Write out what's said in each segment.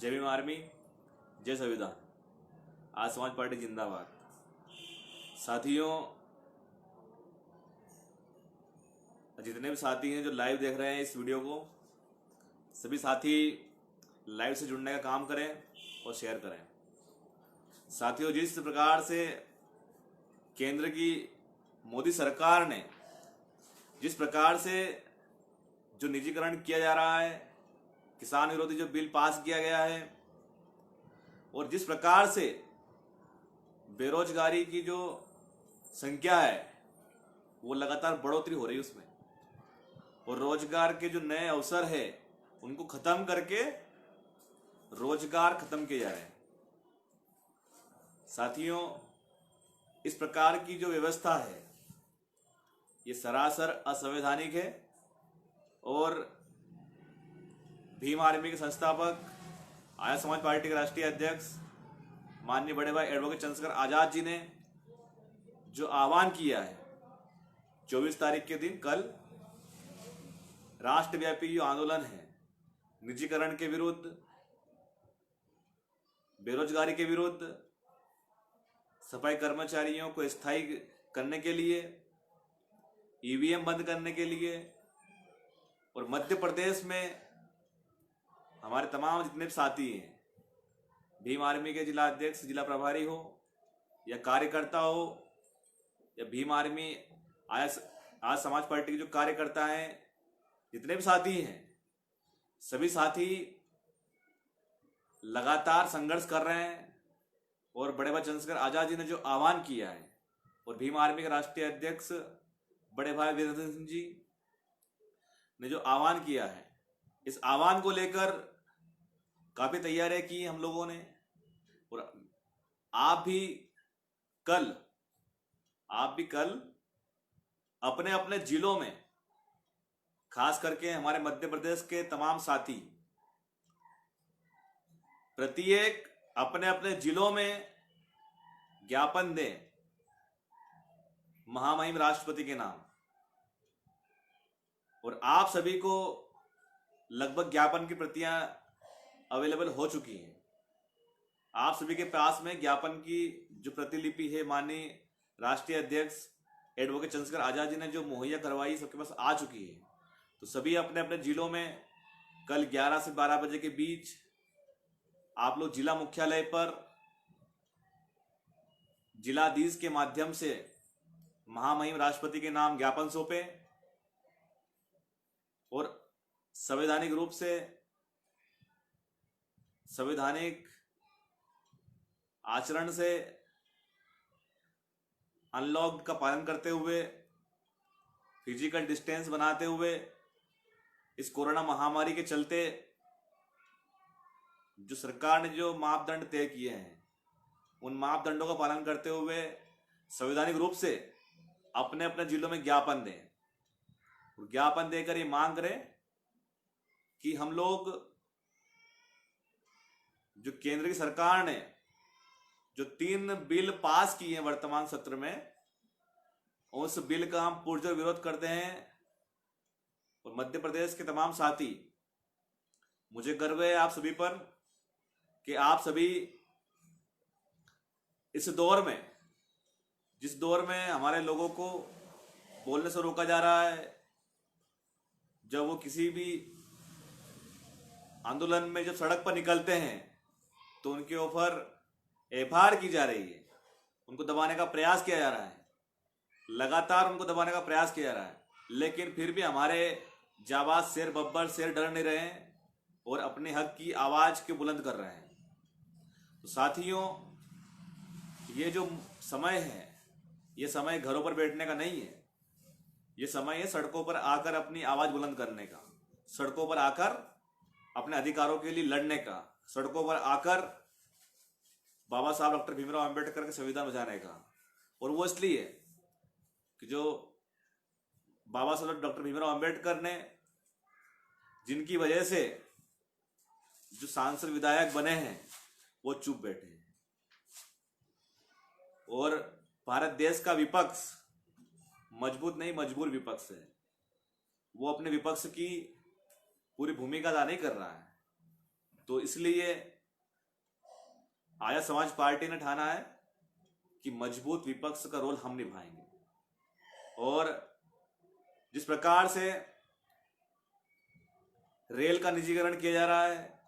जय भीम आर्मी, जय संविधान। आज समाज पार्टी जिंदाबाद। साथियों, जितने भी साथी हैं जो लाइव देख रहे हैं इस वीडियो को, सभी साथी लाइव से जुड़ने का काम करें और शेयर करें। साथियों, जिस प्रकार से केंद्र की मोदी सरकार ने जिस प्रकार से जो निजीकरण किया जा रहा है, किसान विरोधी जो बिल पास किया गया है, और जिस प्रकार से बेरोजगारी की जो संख्या है वो लगातार बढ़ोतरी हो रही है उसमें, और रोजगार के जो नए अवसर है उनको खत्म करके रोजगार खत्म किए जा रहे हैं। साथियों, इस प्रकार की जो व्यवस्था है ये सरासर असंवैधानिक है और भीम आर्मी के संस्थापक, आर्य समाज पार्टी के राष्ट्रीय अध्यक्ष माननीय बड़े भाई एडवोकेट चंद्रशेखर आजाद जी ने जो आह्वान किया है 24 तारीख के दिन, कल राष्ट्रव्यापी जो आंदोलन है निजीकरण के विरुद्ध, बेरोजगारी के विरुद्ध, सफाई कर्मचारियों को स्थायी करने के लिए, ईवीएम बंद करने के लिए, और मध्य प्रदेश में हमारे तमाम जितने भी साथी हैं, भीम आर्मी के जिला अध्यक्ष, जिला प्रभारी हो या कार्यकर्ता हो या भीम आर्मी आज समाज पार्टी के जो कार्यकर्ता हैं, जितने भी साथी हैं, सभी साथी लगातार संघर्ष कर रहे हैं। और बड़े भाई चंद्रशेखर आजाद जी ने जो आह्वान किया है, और भीम आर्मी के राष्ट्रीय अध्यक्ष बड़े भाई वीरेंद्र सिंह जी ने जो आह्वान किया है, इस आह्वान को लेकर काफी तैयारियां की हम लोगों ने। और आप भी कल अपने अपने जिलों में, खास करके हमारे मध्य प्रदेश के तमाम साथी, प्रत्येक अपने अपने जिलों में ज्ञापन दें महामहिम राष्ट्रपति के नाम। और आप सभी को लगभग ज्ञापन की प्रतियां अवेलेबल हो चुकी हैं। आप सभी के पास में ज्ञापन की जो प्रतिलिपि है माननीय राष्ट्रीय अध्यक्ष एडवोकेट चंद्रशेखर आजाद जी ने जो मुहैया करवाई, सबके पास आ चुकी है। तो सभी अपने अपने जिलों में कल 11 से 12 बजे के बीच आप लोग जिला मुख्यालय पर जिलाधीश के माध्यम से महामहिम राष्ट्रपति के नाम ज्ञापन सौंपे, और संवैधानिक रूप से संवैधानिक आचरण से अनलॉक का पालन करते हुए, फिजिकल डिस्टेंस बनाते हुए, इस कोरोना महामारी के चलते जो सरकार ने जो मापदंड तय किए हैं उन मापदंडों का पालन करते हुए संवैधानिक रूप से अपने अपने जिलों में ज्ञापन दें। ज्ञापन देकर ये मांग करें कि हम लोग जो केंद्र की सरकार ने जो 3 बिल पास किए हैं वर्तमान सत्र में, उस बिल का हम पुरजोर विरोध करते हैं। और मध्य प्रदेश के तमाम साथी, मुझे गर्व है आप सभी पर कि आप सभी इस दौर में, जिस दौर में हमारे लोगों को बोलने से रोका जा रहा है, जब वो किसी भी आंदोलन में जब सड़क पर निकलते हैं तो उनके ऊपर एफआईआर की जा रही है, उनको दबाने का प्रयास किया जा रहा है, लगातार उनको दबाने का प्रयास किया जा रहा है, लेकिन फिर भी हमारे जाबाज शेर, बब्बर शेर डर नहीं रहे और अपने हक की आवाज के बुलंद कर रहे हैं। तो साथियों, ये जो समय है, ये समय घरों पर बैठने का नहीं है, ये समय है सड़कों पर आकर अपनी आवाज बुलंद करने का, सड़कों पर आकर अपने अधिकारों के लिए लड़ने का, सड़कों पर आकर बाबा साहब डॉक्टर भीमराव अंबेडकर के संविधान बचाने का। और वो इसलिए कि जो बाबा साहब डॉक्टर भीमराव अंबेडकर ने, जिनकी वजह से जो सांसद विधायक बने हैं वो चुप बैठे हैं, और भारत देश का विपक्ष मजबूत नहीं मजबूर विपक्ष है, वो अपने विपक्ष की पूरी भूमिका अदा नहीं कर रहा है। तो इसलिए आर्य समाज पार्टी ने ठाना है कि मजबूत विपक्ष का रोल हम निभाएंगे। और जिस प्रकार से रेल का निजीकरण किया जा रहा है,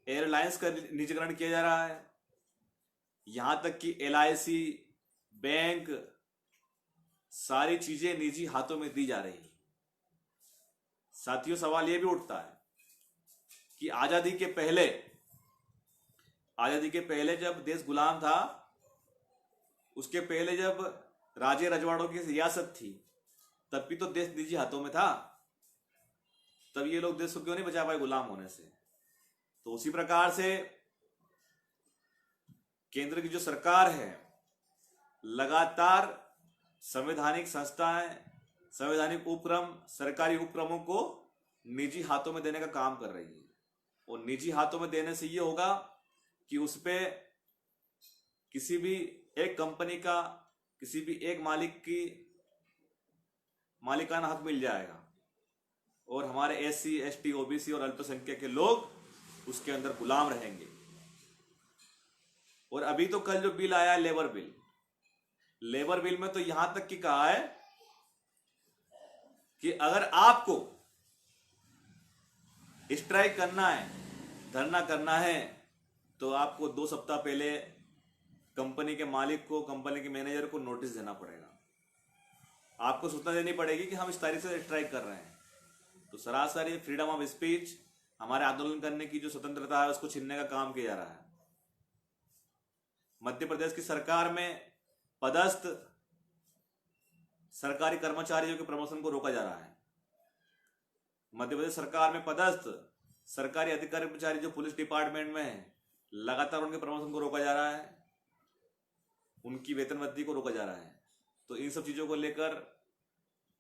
एयरलाइंस का निजीकरण किया जा रहा है, यहां तक कि LIC, बैंक, सारी चीजें निजी हाथों में दी जा रही है। साथियों, सवाल यह भी उठता है कि आजादी के पहले जब देश गुलाम था, उसके पहले जब राजे रजवाड़ों की रियासत थी, तब भी तो देश निजी हाथों में था। तब ये लोग देश को क्यों नहीं बचा पाए गुलाम होने से? तो उसी प्रकार से केंद्र की जो सरकार है, लगातार संवैधानिक संस्थाएं, संवैधानिक उपक्रम, सरकारी उपक्रमों को निजी हाथों में देने का काम कर रही है। और निजी हाथों में देने से ये होगा कि उस पे किसी भी एक कंपनी का, किसी भी एक मालिक की मालिकाना हक मिल जाएगा और हमारे SC, ST, OBC और अल्पसंख्यक के लोग उसके अंदर गुलाम रहेंगे। और अभी तो कल जो बिल आया है, लेबर बिल में तो यहां तक कि कहा है कि अगर आपको स्ट्राइक करना है, धरना करना है, तो आपको 2 सप्ताह पहले कंपनी के मालिक को, कंपनी के मैनेजर को नोटिस देना पड़ेगा। आपको सूचना देनी पड़ेगी कि हम इस तारीख से स्ट्राइक कर रहे हैं। तो सरासर ये फ्रीडम ऑफ स्पीच, हमारे आंदोलन करने की जो स्वतंत्रता है, उसको छीनने का काम किया जा रहा है। मध्य प्रदेश की सरकार में पदस्थ सरकारी कर्मचारियों के प्रमोशन को रोका जा रहा है। मध्य प्रदेश सरकार में पदस्थ सरकारी अधिकारी कर्मचारी जो पुलिस डिपार्टमेंट में है, लगातार उनके प्रमोशन को रोका जा रहा है, उनकी वेतन वृद्धि को रोका जा रहा है। तो इन सब चीजों को लेकर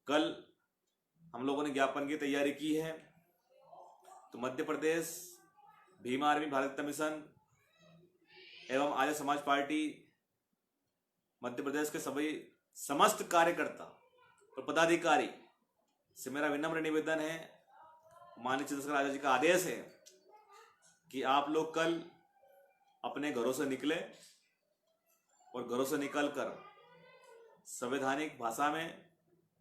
कल हम लोगों ने ज्ञापन की तैयारी की है। तो मध्य प्रदेश भीम आर्मी भारत मिशन एवं आर्य समाज पार्टी मध्य प्रदेश के सभी समस्त कार्यकर्ता और पदाधिकारी से मेरा विनम्र निवेदन है, माननीय चंद्रशेखर आजाद जी का आदेश है कि आप लोग कल अपने घरों से निकले और घरों से निकलकर संवैधानिक भाषा में,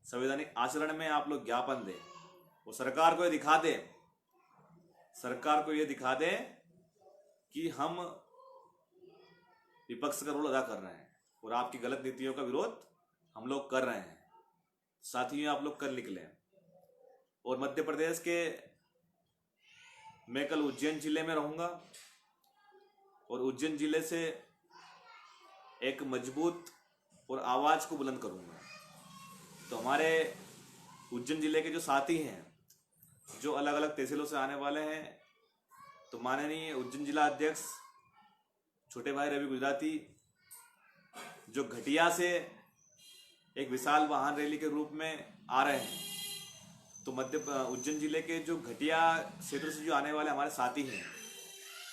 संवैधानिक आचरण में आप लोग ज्ञापन दें। वो सरकार को ये दिखा दे कि हम विपक्ष का रोल अदा कर रहे हैं और आपकी गलत नीतियों का विरोध हम लोग कर रहे हैं। साथियों, आप लोग कल निकले। और मध्य प्रदेश के मैं कल उज्जैन जिले में रहूंगा और उज्जैन जिले से एक मजबूत और आवाज को बुलंद करूंगा। तो हमारे उज्जैन जिले के जो साथी हैं, जो अलग अलग तहसीलों से आने वाले हैं, तो माननीय उज्जैन जिला अध्यक्ष छोटे भाई रवि गुजराती जो घटिया से एक विशाल वाहन रैली के रूप में आ रहे हैं, तो उज्जैन जिले के जो घटिया क्षेत्र से जो आने वाले हमारे साथी हैं,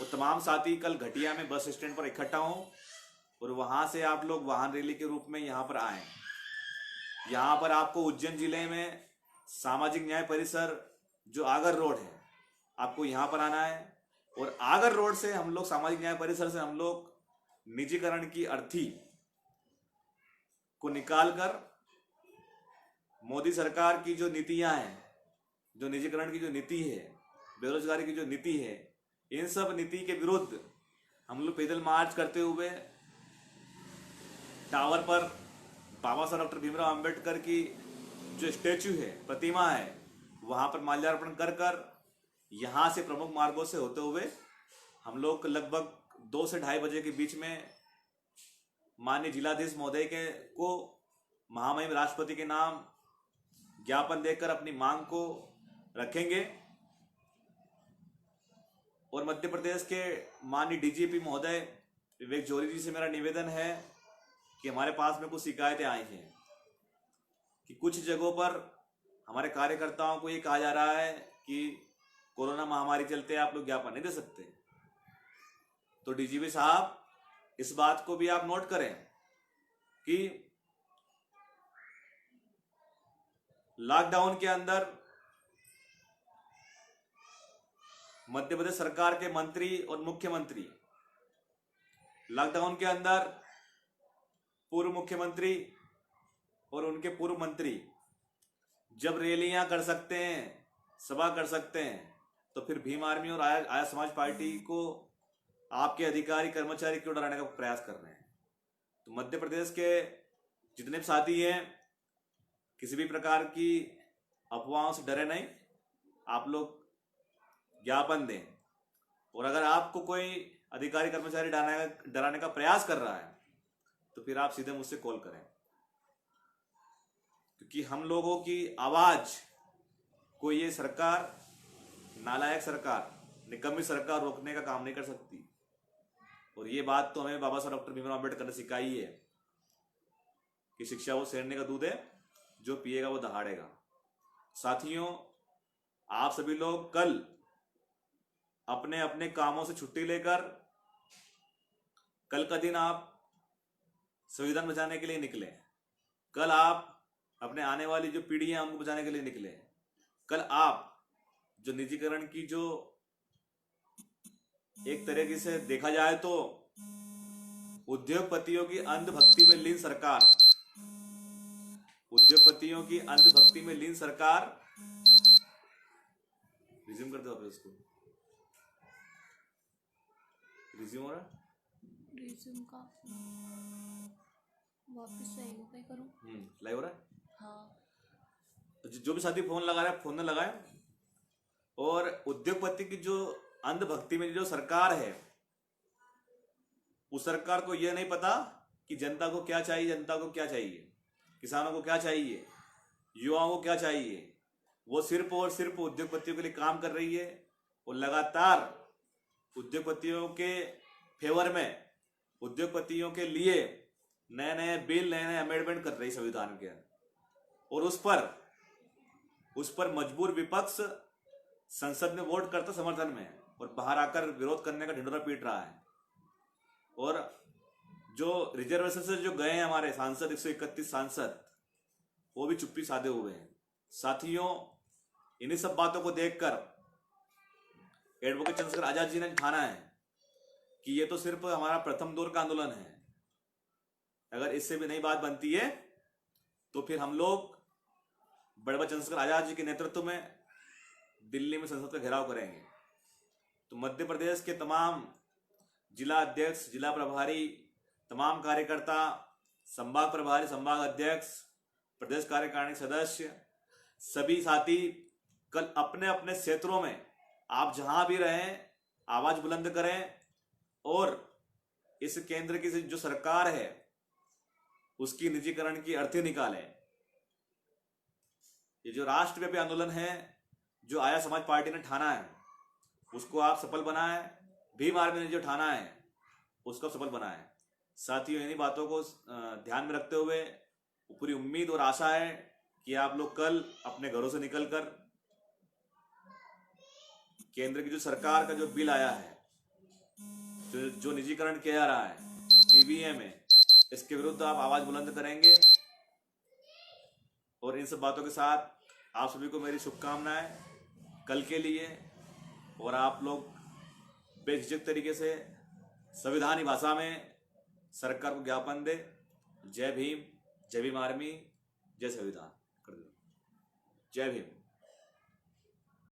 वो तमाम साथी कल घटिया में बस स्टैंड पर इकट्ठा हों और वहां से आप लोग वाहन रैली के रूप में यहाँ पर आए। यहाँ पर आपको उज्जैन जिले में सामाजिक न्याय परिसर जो आगर रोड है, आपको यहाँ पर आना है और आगर रोड से हम लोग, सामाजिक न्याय परिसर से हम लोग निजीकरण की अर्थी को निकालकर मोदी सरकार की जो नीतियां हैं, जो निजीकरण की जो नीति है, बेरोजगारी की जो नीति है, इन सब नीति के विरुद्ध हम लोग पैदल मार्च करते हुए टावर पर बाबा साहब डॉक्टर भीमराव अंबेडकर की जो स्टैच्यू है, प्रतिमा है, वहां पर माल्यार्पण कर कर यहाँ से प्रमुख मार्गों से होते हुए हम लोग लगभग 2 से 2:30 बजे के बीच में माननीय जिलाधीश महोदय को महामहिम राष्ट्रपति के नाम ज्ञापन देकर अपनी मांग को रखेंगे। और मध्य प्रदेश के माननीय DGP महोदय विवेक जौहरी जी से मेरा निवेदन है कि हमारे पास में कुछ शिकायतें आई हैं कि कुछ जगहों पर हमारे कार्यकर्ताओं को ये कहा जा रहा है कि कोरोना महामारी चलते आप लोग ज्ञापन नहीं दे सकते। तो DGP साहब, इस बात को भी आप नोट करें कि लॉकडाउन के अंदर मध्य प्रदेश सरकार के मंत्री और मुख्यमंत्री लॉकडाउन के अंदर पूर्व मुख्यमंत्री और उनके पूर्व मंत्री जब रैलियां कर सकते हैं, सभा कर सकते हैं, तो फिर भीम आर्मी और आर्य समाज पार्टी को आपके अधिकारी कर्मचारी क्यों डराने का प्रयास कर रहे हैं? तो मध्य प्रदेश के जितने भी साथी हैं, किसी भी प्रकार की अफवाहों से डरे नहीं, आप लोग ज्ञापन दें। और अगर आपको कोई अधिकारी कर्मचारी डराने का प्रयास कर रहा है तो फिर आप सीधे मुझसे कॉल करें, क्योंकि हम लोगों की आवाज को ये सरकार, नालायक सरकार, निकम्मी सरकार रोकने का काम नहीं कर सकती। और ये बात तो हमें बाबा साहब डॉक्टर भीमराव अम्बेडकर ने सिखाई है कि शिक्षा वो शेरने का दूध है, जो पिएगा वो दहाड़ेगा। साथियों, आप सभी लोग कल अपने अपने कामों से छुट्टी लेकर कल का दिन आप संविधान बचाने के लिए निकले। कल आप अपने आने वाली जो पीढ़ी है उनको बचाने के लिए निकले। कल आप जो निजीकरण की, जो एक तरीके से देखा जाए तो उद्योगपतियों की अंधभक्ति में लीन सरकार, उद्योगपतियों की अंधभक्ति में लीन सरकार, रिज्यूम करते हो आप इसको, रिज्यूम हो रहा है, रिज्यूम का वापस से करूं, लाइव हो रहा है। हाँ, जो भी साथी फोन लगा रहे हैं, फोन न लगाए। और उद्योगपति की जो अंधभक्ति में जो सरकार है, उस सरकार को यह नहीं पता कि जनता को क्या चाहिए, जनता को क्या चाहिए, किसानों को क्या चाहिए, युवाओं को क्या चाहिए। वो सिर्फ और सिर्फ उद्योगपतियों के लिए काम कर रही है और लगातार उद्योगपतियों के फेवर में, उद्योगपतियों के लिए नए नए बिल, नए नए अमेंडमेंट कर रही संविधान के। और उस पर मजबूर विपक्ष संसद में वोट करता समर्थन में, और बाहर आकर विरोध करने का ढिंढोरा पीट रहा है। और जो रिजर्वेशन से जो गए हैं हमारे सांसद, 131 सांसद, वो भी चुप्पी साधे हुए हैं। साथियों, इन्हीं सब बातों को देखकर एडवोकेट चंद्रशेखर आजाद जी ने ठाना है कि ये तो सिर्फ हमारा प्रथम दौर का आंदोलन है। अगर इससे भी नई बात बनती है तो फिर हम लोग बड़े चंद्रशेखर आजाद जी के नेतृत्व में दिल्ली में संसद का घेराव करेंगे। तो मध्य प्रदेश के तमाम जिला अध्यक्ष, जिला प्रभारी, तमाम कार्यकर्ता, संभाग प्रभारी, संभाग अध्यक्ष, प्रदेश कार्यकारिणी सदस्य, सभी साथी कल अपने अपने क्षेत्रों में आप जहां भी रहें आवाज बुलंद करें और इस केंद्र की जो सरकार है उसकी निजीकरण की अर्थी निकालें। ये जो राष्ट्रव्यापी आंदोलन है जो आर्य समाज पार्टी ने ठाना है, उसको आप सफल बनाएं। भीम आर्मी ने जो ठाना है उसको सफल बनाएं। साथियों, इन्हीं बातों को ध्यान में रखते हुए पूरी उम्मीद और आशा है कि आप लोग कल अपने घरों से निकलकर केंद्र की जो सरकार का जो बिल आया है, जो निजीकरण किया जा रहा है ईवीएम में, इसके विरुद्ध आप आवाज बुलंद करेंगे। और इन सब बातों के साथ आप सभी को मेरी शुभकामनाएं कल के लिए। और आप लोग बेझिझक तरीके से संविधानी भाषा में सरकार को ज्ञापन दे। जय भीम, जय भीम आर्मी, जय संविधान। कर दो। जय भीम।